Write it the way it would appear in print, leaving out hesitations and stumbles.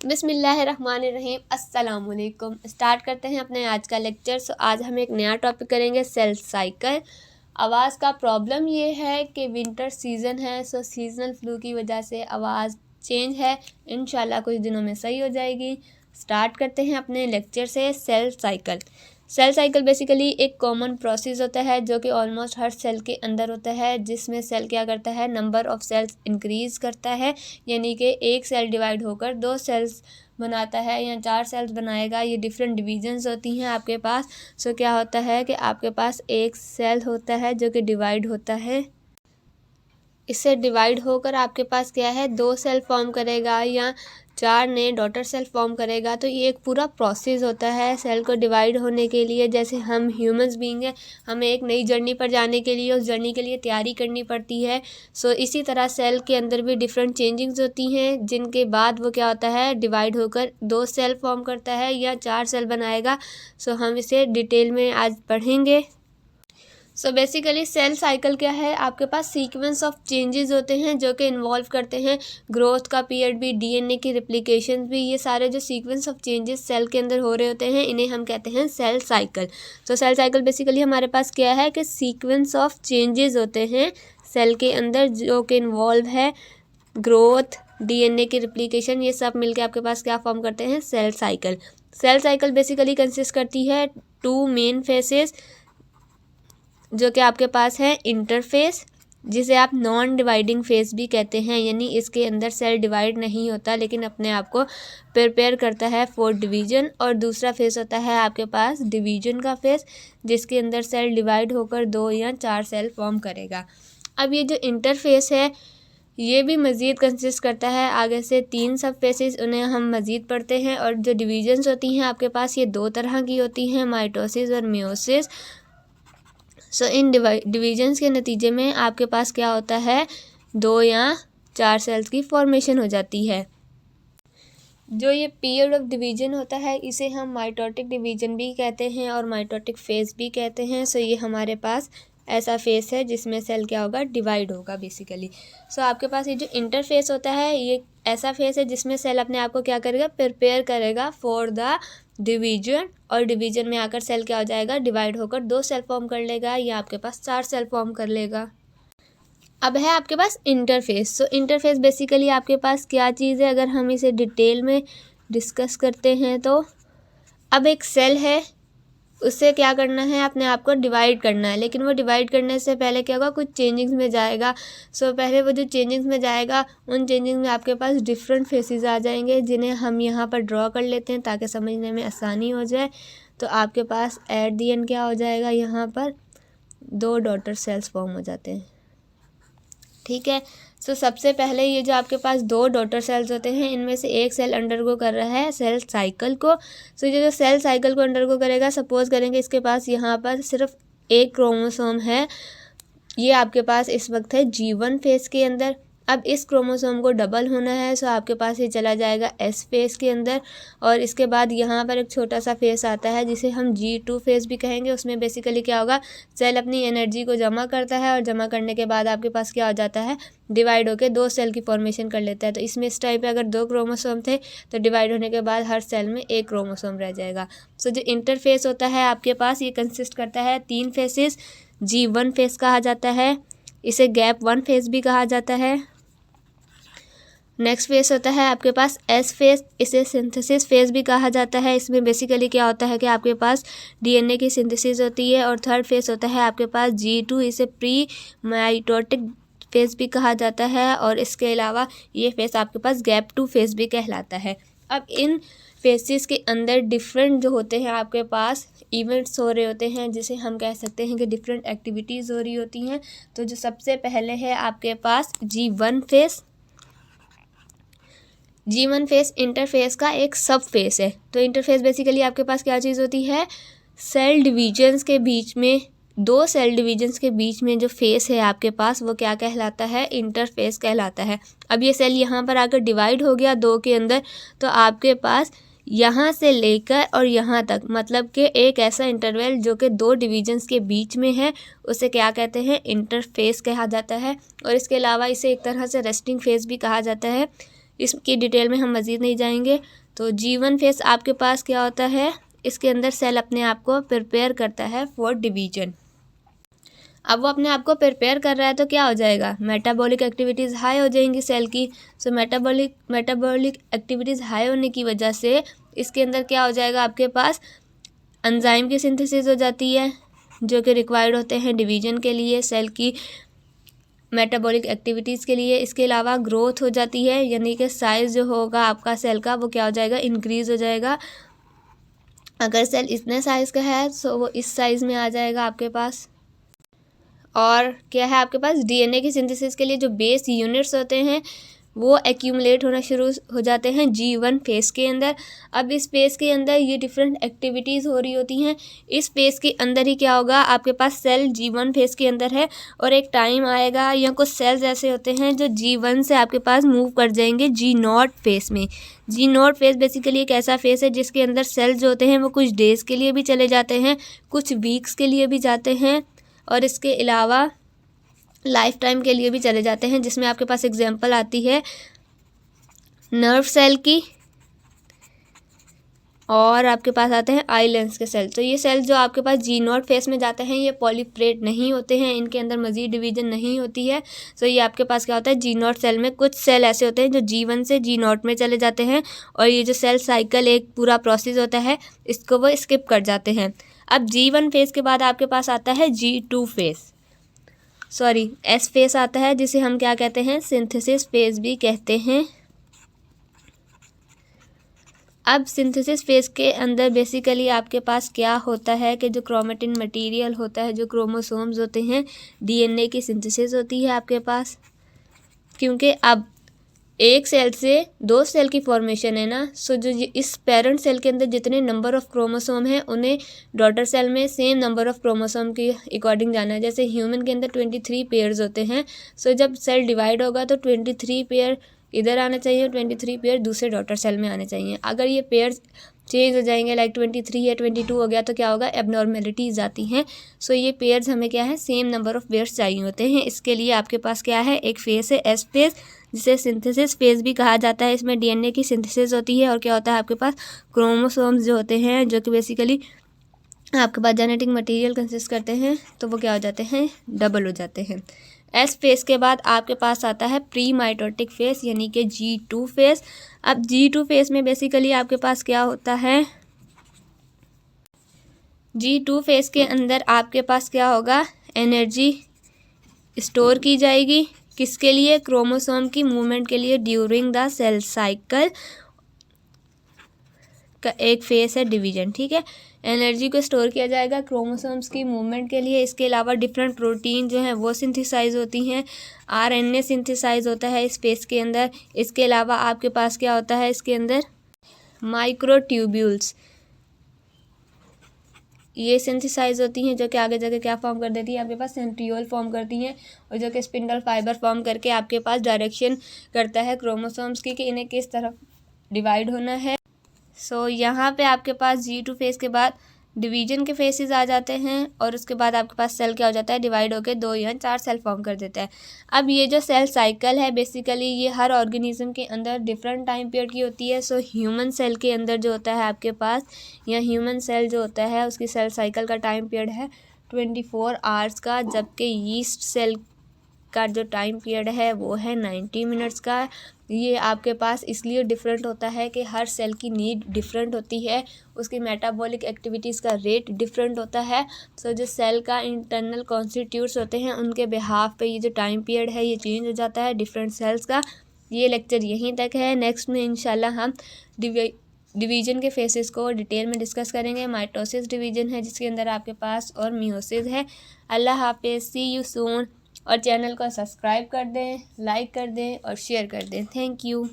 बिस्मिल्लाहिर्रहमानिर्रहीम अस्सलामुअलैकुम। स्टार्ट करते हैं अपने आज का लेक्चर। आज हम एक नया टॉपिक करेंगे, सेल साइकिल। आवाज़ का प्रॉब्लम ये है कि विंटर सीज़न है, सो सीजनल फ्लू की वजह से आवाज़ चेंज है। इंशाल्लाह कुछ दिनों में सही हो जाएगी। स्टार्ट करते हैं अपने लेक्चर से। सेल साइकिल बेसिकली एक कॉमन प्रोसेस होता है जो कि ऑलमोस्ट हर सेल के अंदर होता है, जिसमें सेल क्या करता है, नंबर ऑफ़ सेल्स इंक्रीज़ करता है। यानी कि एक सेल डिवाइड होकर 2 सेल्स बनाता है या 4 सेल्स बनाएगा। ये डिफरेंट डिवीजन्स होती हैं आपके पास। सो क्या होता है कि आपके पास एक सेल होता है जो कि डिवाइड होता है। इससे डिवाइड होकर आपके पास क्या है, 2 सेल फॉर्म करेगा या 4 नए डॉटर सेल फॉर्म करेगा। तो ये एक पूरा प्रोसेस होता है सेल को डिवाइड होने के लिए। जैसे हम ह्यूमंस बीइंग हैं, हमें एक नई जर्नी पर जाने के लिए उस जर्नी के लिए तैयारी करनी पड़ती है। सो इसी तरह सेल के अंदर भी डिफरेंट चेंजिंग्स होती हैं, जिनके बाद वो क्या होता है, डिवाइड होकर 2 सेल फॉर्म करता है या 4 सेल बनाएगा। सो हम इसे डिटेल में आज पढ़ेंगे। सो बेसिकली सेल साइकिल क्या है, आपके पास सीक्वेंस ऑफ चेंजेस होते हैं जो कि इन्वॉल्व करते हैं ग्रोथ का पीरियड भी, डीएनए की रिप्लिकेशन भी। ये सारे जो सीक्वेंस ऑफ चेंजेस सेल के अंदर हो रहे होते हैं, इन्हें हम कहते हैं सेल साइकिल। तो सेल साइकिल बेसिकली हमारे पास क्या है कि सीक्वेंस ऑफ चेंजेस होते हैं सेल के अंदर जो कि इन्वॉल्व है ग्रोथ, डीएनए की रिप्लिकेशन। ये सब मिलके आपके पास क्या फॉर्म करते हैं, cell cycle. Cell cycle basically consist करती है 2 मेन फेसेस, जो कि आपके पास है इंटरफेस, जिसे आप नॉन डिवाइडिंग फेस भी कहते हैं। यानी इसके अंदर सेल डिवाइड नहीं होता लेकिन अपने आप को प्रिपेयर करता है फॉर डिवीजन। और दूसरा फेस होता है आपके पास डिवीजन का फेस, जिसके अंदर सेल डिवाइड होकर 2 या 4 सेल फॉर्म करेगा। अब ये जो इंटरफेस है, ये भी मज़ीद कंसिस्ट करता है आगे से 3 सब फेसेस, उन्हें हम मज़ीद पढ़ते हैं। और जो डिवीजन्स होती हैं आपके पास, ये 2 तरह की होती हैं, माइटोसिस और मियोसिस। सो इन डिवीजन्स के नतीजे में आपके पास क्या होता है, 2 या 4 सेल्स की फॉर्मेशन हो जाती है। जो ये पीरियड ऑफ डिवीजन होता है, इसे हम माइटोटिक डिवीजन भी कहते हैं और माइटोटिक फेज भी कहते हैं। सो ये हमारे पास ऐसा फेस है जिसमें सेल क्या होगा, डिवाइड होगा बेसिकली। सो आपके पास ये जो इंटरफेस होता है, ये ऐसा फेस है जिसमें सेल अपने आप को क्या करेगा, प्रिपेयर करेगा फॉर द डिवीजन। और डिवीजन में आकर सेल क्या हो जाएगा, डिवाइड होकर 2 सेल फॉर्म कर लेगा या आपके पास 4 सेल फॉर्म कर लेगा। अब है आपके पास इंटरफेस। सो इंटरफेस बेसिकली आपके पास क्या चीज़ है, अगर हम इसे डिटेल में डिस्कस करते हैं तो अब एक सेल है, उससे क्या करना है, अपने आप को डिवाइड करना है। लेकिन वो डिवाइड करने से पहले क्या होगा, कुछ चेंजिंग्स में जाएगा। सो पहले वो जो चेंजिंग्स में जाएगा, उन चेंजिंग्स में आपके पास डिफरेंट फेसेस आ जाएंगे, जिन्हें हम यहाँ पर ड्रॉ कर लेते हैं ताकि समझने में आसानी हो जाए। तो आपके पास एट दी एंड क्या हो जाएगा, यहाँ पर 2 डॉटर सेल्स फॉर्म हो जाते हैं। ठीक है। सो सबसे पहले ये जो आपके पास 2 डॉटर सेल्स होते हैं, इनमें से एक सेल अंडरगो कर रहा है सेल साइकिल को। सो ये जो सेल साइकिल को अंडरगो करेगा, सपोज करेंगे इसके पास यहाँ पर सिर्फ एक क्रोमोसोम है। ये आपके पास इस वक्त है G1 फेस के अंदर। अब इस क्रोमोसोम को डबल होना है, सो आपके पास ये चला जाएगा S फेस के अंदर। और इसके बाद यहाँ पर एक छोटा सा फेस आता है जिसे हम G2 फेस भी कहेंगे। उसमें बेसिकली क्या होगा, सेल अपनी एनर्जी को जमा करता है और जमा करने के बाद आपके पास क्या हो जाता है, डिवाइड होकर 2 सेल की फॉर्मेशन कर लेता है। तो इसमें इस टाइप पे अगर 2 क्रोमोसोम थे तो डिवाइड होने के बाद हर सेल में 1 क्रोमोसोम रह जाएगा। सो जो इंटरफेस होता है आपके पास, ये कंसिस्ट करता है 3 फेसेस। G1 फेस कहा जाता है, इसे गैप 1 फेस भी कहा जाता है। नेक्स्ट फेस होता है आपके पास S फेस, इसे सिंथेसिस फेस भी कहा जाता है। इसमें बेसिकली क्या होता है कि आपके पास डीएनए की सिंथेसिस होती है। और थर्ड फेस होता है आपके पास G2, इसे प्री माइटोटिक फेस भी कहा जाता है। और इसके अलावा ये फेस आपके पास गैप 2 फेस भी कहलाता है। अब इन फेसेस के अंदर डिफरेंट जो होते हैं आपके पास इवेंट्स हो रहे होते हैं, जिसे हम कह सकते हैं कि डिफरेंट एक्टिविटीज़ हो रही होती हैं। तो जो सबसे पहले है आपके पास G1 face. G1 face interface का एक सब फेस है। तो इंटरफेस बेसिकली आपके पास क्या चीज़ होती है, सेल डिवीजन्स के बीच में, 2 सेल डिवीजन्स के बीच में जो फेस है आपके पास, वो क्या कहलाता है, इंटरफेस कहलाता है। अब ये सेल यहाँ पर आकर डिवाइड हो गया 2 के अंदर, तो आपके पास यहाँ से लेकर और यहाँ तक, मतलब कि एक ऐसा इंटरवल जो कि 2 डिवीजन्स के बीच में है, उसे क्या कहते हैं, इंटरफेस कहा जाता है। और इसके अलावा इसे एक तरह से रेस्टिंग फेस भी कहा जाता है, इसकी डिटेल में हम मज़ीद नहीं जाएंगे। तो G1 फेस आपके पास क्या होता है, इसके अंदर सेल अपने आप को प्रिपेयर करता है फॉर डिवीजन। अब वो अपने आप को प्रिपेयर कर रहा है तो क्या हो जाएगा, मेटाबॉलिक एक्टिविटीज़ हाई हो जाएंगी सेल की। सो मेटाबॉलिक एक्टिविटीज़ हाई होने की वजह से इसके अंदर क्या हो जाएगा, आपके पास एंजाइम की सिंथेसिस हो जाती है जो कि रिक्वायर्ड होते हैं डिवीजन के लिए, सेल की मेटाबॉलिक एक्टिविटीज़ के लिए। इसके अलावा ग्रोथ हो जाती है, यानी कि साइज़ जो होगा आपका सेल का वो क्या हो जाएगा, इंक्रीज़ हो जाएगा। अगर सेल इतने साइज़ का है तो वो इस साइज़ में आ जाएगा आपके पास। और क्या है आपके पास, डीएनए की सिंथेसिस के लिए जो बेस यूनिट्स होते हैं वो एक्यूमुलेट होना शुरू हो जाते हैं G1 फेस के अंदर। अब इस फेस के अंदर ये डिफरेंट एक्टिविटीज़ हो रही होती हैं। इस फेस के अंदर ही क्या होगा, आपके पास सेल G1 फेस के अंदर है और एक टाइम आएगा या कुछ सेल्स ऐसे होते हैं जो G1 से आपके पास मूव कर जाएंगे G0 फेस में। G0 फेस बेसिकली एक ऐसा फेस है जिसके अंदर सेल्स जो होते हैं वो कुछ डेज़ के लिए भी चले जाते हैं, कुछ वीक्स के लिए भी जाते हैं और इसके अलावा लाइफ टाइम के लिए भी चले जाते हैं, जिसमें आपके पास एग्जांपल आती है नर्व सेल की और आपके पास आते हैं आई लेंस के सेल। तो ये सेल जो आपके पास G0 फेस में जाते हैं ये पॉलीप्लेट नहीं होते हैं, इनके अंदर मज़ीद डिवीजन नहीं होती है। सो ये आपके पास क्या होता है, G0 सेल में कुछ सेल ऐसे होते हैं जो G1 से G0 में चले जाते हैं और ये जो सेल साइकिल एक पूरा प्रोसेस होता है इसको वो स्किप कर जाते हैं। अब G1 फेस के बाद आपके पास आता है G2 face, sorry S face आता है, जिसे हम क्या कहते हैं, सिंथेसिस फेस भी कहते हैं। अब सिंथेसिस फेस के अंदर बेसिकली आपके पास क्या होता है कि जो क्रोमेटिन मटेरियल होता है, जो क्रोमोसोम्स होते हैं, डीएनए की सिंथेसिस होती है आपके पास। क्योंकि अब एक सेल से दो सेल की फॉर्मेशन है ना, सो जो इस पेरेंट सेल के अंदर जितने नंबर ऑफ़ क्रोमोसोम हैं उन्हें डॉटर सेल में सेम नंबर ऑफ़ क्रोमोसोम के अकॉर्डिंग जाना है। जैसे ह्यूमन के अंदर 23 पेयर्स होते हैं, सो जब सेल डिवाइड होगा तो 23 पेयर इधर आना चाहिए, 23 पेयर दूसरे डॉटर सेल में आने चाहिए। अगर ये पेयर्स चेंज हो जाएंगे, लाइक 23 या 22 हो गया तो क्या होगा, एबनॉर्मेलिटीज़ आती हैं। सो ये पेयर्स हमें क्या है, सेम नंबर ऑफ़ पेयर्स चाहिए होते हैं। इसके लिए आपके पास क्या है, एक फेस है एस फेस, जिसे सिंथेसिस फेस भी कहा जाता है। इसमें डीएनए की सिंथेसिस होती है और क्या होता है आपके पास, क्रोमोसोम्स जो होते हैं जो कि बेसिकली आपके पास जेनेटिक मटेरियल कंसिस्ट करते हैं, तो वो क्या हो जाते हैं, डबल हो जाते हैं। एस फेस के बाद आपके पास आता है प्री माइटोटिक फेस यानी कि G2 फेस। अब G2 फेस में बेसिकली आपके पास क्या होता है, G2 फेस के अंदर आपके पास क्या होगा, एनर्जी स्टोर की जाएगी, किसके लिए, क्रोमोसोम की मूवमेंट के लिए ड्यूरिंग द सेल साइकिल का एक फेस है डिवीजन, ठीक है। एनर्जी को स्टोर किया जाएगा क्रोमोसोम्स की मूवमेंट के लिए। इसके अलावा डिफरेंट प्रोटीन जो हैं वो सिंथेसाइज होती हैं, आरएनए सिंथेसाइज होता है इस फेस के अंदर। इसके अलावा आपके पास क्या होता है, इसके अंदर माइक्रोट्यूब्यूल्स, ये सिंथेसाइज होती हैं जो कि आगे जाके क्या फॉर्म कर देती है, आपके पास सेंट्रियोल फॉर्म करती हैं और जो कि स्पिंडल फाइबर फॉर्म करके आपके पास डायरेक्शन करता है क्रोमोसोम्स की कि इन्हें किस तरफ डिवाइड होना है। सो यहाँ पे आपके पास G2 फेस के बाद डिवीजन के फेसेस आ जाते हैं और उसके बाद आपके पास सेल क्या हो जाता है, डिवाइड होकर 2 या 4 सेल फॉर्म कर देता है। अब ये जो सेल साइकिल है बेसिकली ये हर ऑर्गेनिज्म के अंदर डिफरेंट टाइम पीरियड की होती है। सो ह्यूमन सेल के अंदर जो होता है आपके पास, या ह्यूमन सेल जो होता है उसकी सेल साइकिल का टाइम पीरियड है 24 आवर्स का, जबकि यीस्ट सेल का जो टाइम पीरियड है वो है 90 मिनट्स का। ये आपके पास इसलिए डिफरेंट होता है कि हर सेल की नीड डिफरेंट होती है, उसकी मेटाबॉलिक एक्टिविटीज़ का रेट डिफरेंट होता है। सो जो सेल का इंटरनल कॉन्स्टिट्यूट्स होते हैं उनके बिहाफ पे ये जो टाइम पीरियड है ये चेंज हो जाता है डिफरेंट सेल्स का। ये लेक्चर यहीं तक है। नेक्स्ट में इंशाल्लाह हम डिवीजन के फेसेस को डिटेल में डिस्कस करेंगे। माइटोसिस डिवीजन है जिसके अंदर आपके पास और मियोसिस है। अल्लाह हाफिज़, सी यू सून। और चैनल को सब्सक्राइब कर दें, लाइक कर दें और शेयर कर दें। Thank you.